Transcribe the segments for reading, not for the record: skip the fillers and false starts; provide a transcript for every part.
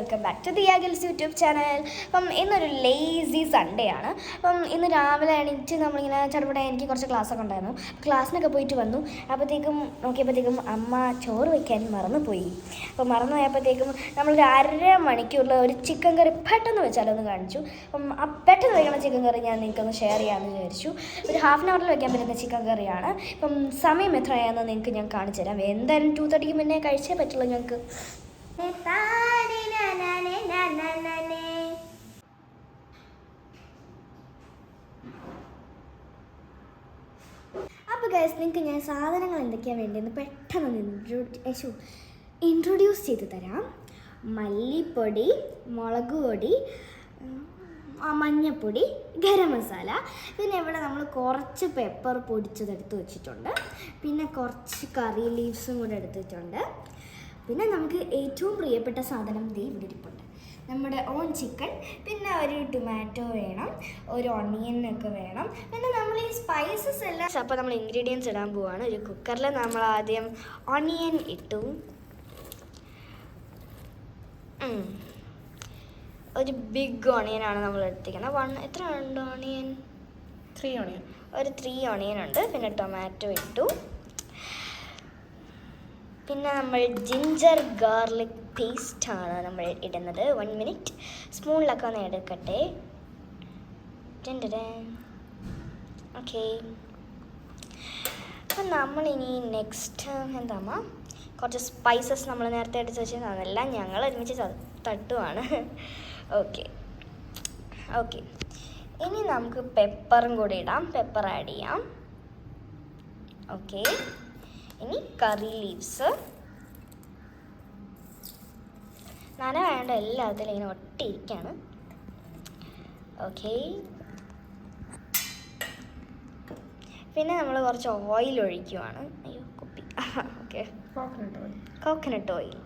Welcome back to Diya ഗിൽസ് YouTube channel. അപ്പം ഇന്നൊരു ലേസി സൺഡേ ആണ്. അപ്പം ഇന്ന് രാവിലെ എണീറ്റ് നമ്മളിങ്ങനെ ചെറുപ്പടെ എനിക്ക് കുറച്ച് ക്ലാസ്സൊക്കെ ഉണ്ടായിരുന്നു. ക്ലാസ്സിനൊക്കെ പോയിട്ട് വന്നു. അപ്പോഴത്തേക്കും നോക്കിയപ്പോഴത്തേക്കും അമ്മ ചോറ് വയ്ക്കാൻ മറന്നുപോയി. അപ്പോൾ മറന്നു പോയപ്പോഴത്തേക്കും നമ്മളൊരു 1.5 മണിക്കൂറിൽ ഒരു ചിക്കൻ കറി പെട്ടെന്ന് വെച്ചാലൊന്ന് കാണിച്ചു. അപ്പം ആ പെട്ടെന്ന് വയ്ക്കുന്ന ചിക്കൻ കറി ഞാൻ നിങ്ങൾക്കൊന്ന് ഷെയർ ചെയ്യാമെന്ന് വിചാരിച്ചു. ഒരു ഹാഫ് ആൻ അവറിൽ വയ്ക്കാൻ പറ്റുന്ന ചിക്കൻ കറിയാണ്. ഇപ്പം സമയം എത്രയാണെന്ന് നിങ്ങൾക്ക് ഞാൻ കാണിച്ചു തരാം. എന്തായാലും 2:30 മുന്നേ കഴിച്ചേ പറ്റുള്ളൂ ഞങ്ങൾക്ക്. അപ്പോൾ ഗൈസ്, നിങ്ങൾക്ക് ഞാൻ സാധനങ്ങൾ എന്തൊക്കെയാണ് വേണ്ടതെന്ന് പെട്ടെന്ന് ഇൻട്രൊഡ്യൂസ് ചെയ്ത് തരാം. മല്ലിപ്പൊടി, മുളക് പൊടി, മഞ്ഞൾപ്പൊടി, ഗരം മസാല. പിന്നെ ഇവിടെ നമ്മൾ കുറച്ച് പെപ്പർ പൊടിച്ചതെടുത്ത് വെച്ചിട്ടുണ്ട്. പിന്നെ കുറച്ച് കറി ലീവ്സും കൂടെ എടുത്തിട്ടുണ്ട്. പിന്നെ നമുക്ക് ഏറ്റവും പ്രിയപ്പെട്ട സാധനം ഇവിടെ ഇരിപ്പുണ്ട്, നമ്മുടെ ഓൺ ചിക്കൻ. പിന്നെ ഒരു ടൊമാറ്റോ വേണം, ഒരു ഓണിയനൊക്കെ വേണം. പിന്നെ നമ്മൾ ഈ സ്പൈസസ് എല്ലാം അപ്പോൾ നമ്മൾ ഇൻഗ്രീഡിയൻസ് ഇടാൻ പോവാണ്. ഒരു കുക്കറിൽ നമ്മൾ ആദ്യം ഓണിയൻ ഇട്ടു. ഒരു ബിഗ് ഓണിയനാണ് നമ്മൾ എടുത്തിരിക്കുന്നത്. എത്ര ഉണ്ട് ഓണിയൻ? 3 ഓണിയൻ. ഒരു 3 ഓണിയൻ ഉണ്ട്. പിന്നെ ടൊമാറ്റോ ഇട്ടു. പിന്നെ നമ്മൾ ജിഞ്ചർ ഗാർലിക് പേസ്റ്റാണ് നമ്മൾ ഇടുന്നത്. 1 മിനിറ്റ് സ്പൂണിലൊക്കെ ഒന്ന് എടുക്കട്ടെ. ഓക്കെ, അപ്പം നമ്മളിനി നെക്സ്റ്റ് എന്താ കുറച്ച് സ്പൈസസ് നമ്മൾ നേരത്തെ എടുത്ത് വെച്ചാൽ അതെല്ലാം ഞങ്ങൾ ഒരുമിച്ച് തട്ടുവാണ്. ഓക്കെ, ഇനി നമുക്ക് പെപ്പറും കൂടി ഇടാം. പെപ്പർ ആഡ് ചെയ്യാം. ഓക്കെ, ഇനി കറി ലീവ്സ്. നന വേണ്ട, എല്ലാത്തിലും ഇങ്ങനെ ഒട്ടിയിരിക്കുകയാണ്. ഓക്കെ, പിന്നെ നമ്മൾ കുറച്ച് ഓയിൽ ഒഴിക്കുവാണ്. അയ്യോ കുപ്പി. ഓക്കെ, കോക്കനട്ട് ഓയിൽ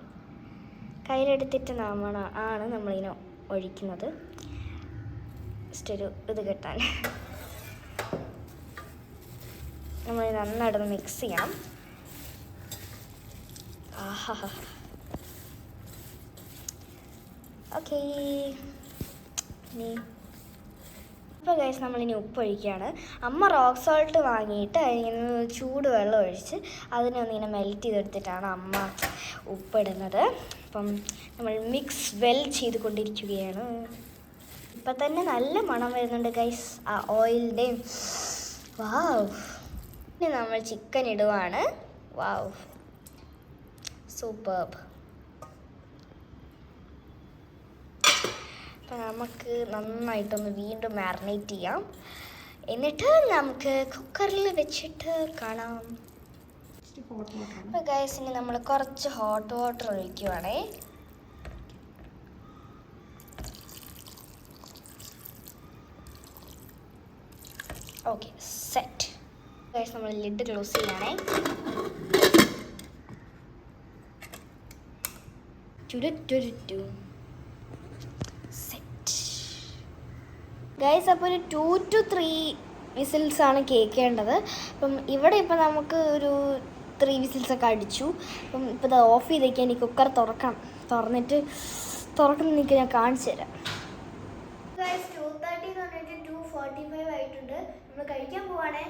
കയ്യിലെടുത്തിട്ട് നമ്മളിങ്ങനെ ഒഴിക്കുന്നത്. ജസ്റ്റ് ഒരു ഇത് കിട്ടാൻ നമ്മൾ നന്നായിട്ടൊന്ന് മിക്സ് ചെയ്യണം. ഓക്കെ, ഇപ്പോൾ ഗൈസ് നമ്മളിനി ഉപ്പൊഴിക്കുകയാണ്. അമ്മ റോക്ക് സോൾട്ട് വാങ്ങിയിട്ട് അതിന് ചൂട് വെള്ളം ഒഴിച്ച് അതിനൊന്നിങ്ങനെ മെൽറ്റ് ചെയ്തെടുത്തിട്ടാണ് അമ്മ ഉപ്പിടുന്നത്. അപ്പം നമ്മൾ മിക്സ് വെൽ ചെയ്തുകൊണ്ടിരിക്കുകയാണ്. ഇപ്പം തന്നെ നല്ല മണം വരുന്നുണ്ട് ഗൈസ് ആ ഓയിലിൻ്റെയും. വാവ്, ഇനി നമ്മൾ ചിക്കൻ ഇടുവാണ്. വാവ്, സൂപ്പർബ്. അപ്പം നമുക്ക് നന്നായിട്ടൊന്ന് വീണ്ടും മാരിനേറ്റ് ചെയ്യാം. എന്നിട്ട് നമുക്ക് കുക്കറിൽ വെച്ചിട്ട് കാണാം. അപ്പോൾ ഗൈസ്, ഇനി നമ്മൾ കുറച്ച് ഹോട്ട് വാട്ടർ ഒഴിക്കുവാണേ. Okay, set. ഗൈസ്, നമ്മൾ ലിഡ് ക്ലോസ് ചെയ്യണേ. സെറ്റ് ഗൈസ്, അപ്പോൾ ഒരു 2 to 3 വിസിൽസാണ് കേൾക്കേണ്ടത്. അപ്പം ഇവിടെ ഇപ്പം നമുക്ക് ഒരു 3 വിസിൽസൊക്കെ അടിച്ചു. അപ്പം ഇപ്പോൾ ഇത് ഓഫ് ചെയ്തേക്കാൻ ഈ കുക്കർ തുറന്നിട്ട് തുറക്കുന്ന ഞാൻ കാണിച്ചു തരാം. ഗൈസ്, 2:30 എന്ന് പറഞ്ഞിട്ട് 2:45 ആയിട്ടുണ്ട്. നമ്മൾ കഴിക്കാൻ പോവാണേ.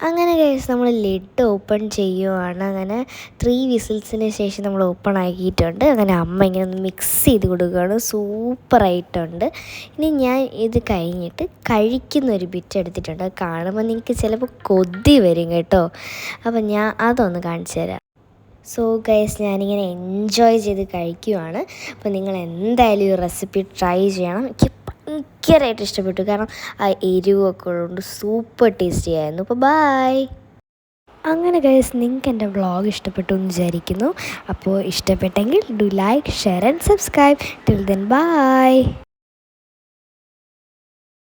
അങ്ങനെ ഗൈസ്, നമ്മൾ ലിഡ് ഓപ്പൺ ചെയ്യുവാണ്. അങ്ങനെ 3 വിസിൽസിന് ശേഷം നമ്മൾ ഓപ്പൺ ആക്കിയിട്ടുണ്ട്. അങ്ങനെ അമ്മ ഇങ്ങനെ ഒന്ന് മിക്സ് ചെയ്ത് കൊടുക്കുകയാണ്. സൂപ്പറായിട്ടുണ്ട്. ഇനി ഞാൻ ഇത് കഴിഞ്ഞിട്ട് കഴിക്കുന്നൊരു ബിറ്റ് എടുത്തിട്ടുണ്ട്. അത് കാണുമ്പോൾ നിങ്ങൾക്ക് ചിലപ്പോൾ കൊതി വരും കേട്ടോ. അപ്പം ഞാൻ അതൊന്ന് കാണിച്ചു തരാം. സോ ഗൈസ്, ഞാനിങ്ങനെ എൻജോയ് ചെയ്ത് കഴിക്കുവാണ്. അപ്പോൾ നിങ്ങൾ എന്തായാലും ഈ റെസിപ്പി ട്രൈ ചെയ്യണം. എനിക്ക് ഭയങ്കരമായിട്ട് ഇഷ്ടപ്പെട്ടു. കാരണം ആ എരിവൊക്കെ ഉള്ളതുകൊണ്ട് സൂപ്പർ ടേസ്റ്റി ആയിരുന്നു. അപ്പോൾ ബൈ. അങ്ങനെ ഗൈസ്, നിങ്ങൾക്ക് എൻ്റെ വ്ളോഗ് ഇഷ്ടപ്പെട്ടു എന്ന് വിചാരിക്കുന്നു. അപ്പോൾ ഇഷ്ടപ്പെട്ടെങ്കിൽ do like, share and subscribe. Till then bye.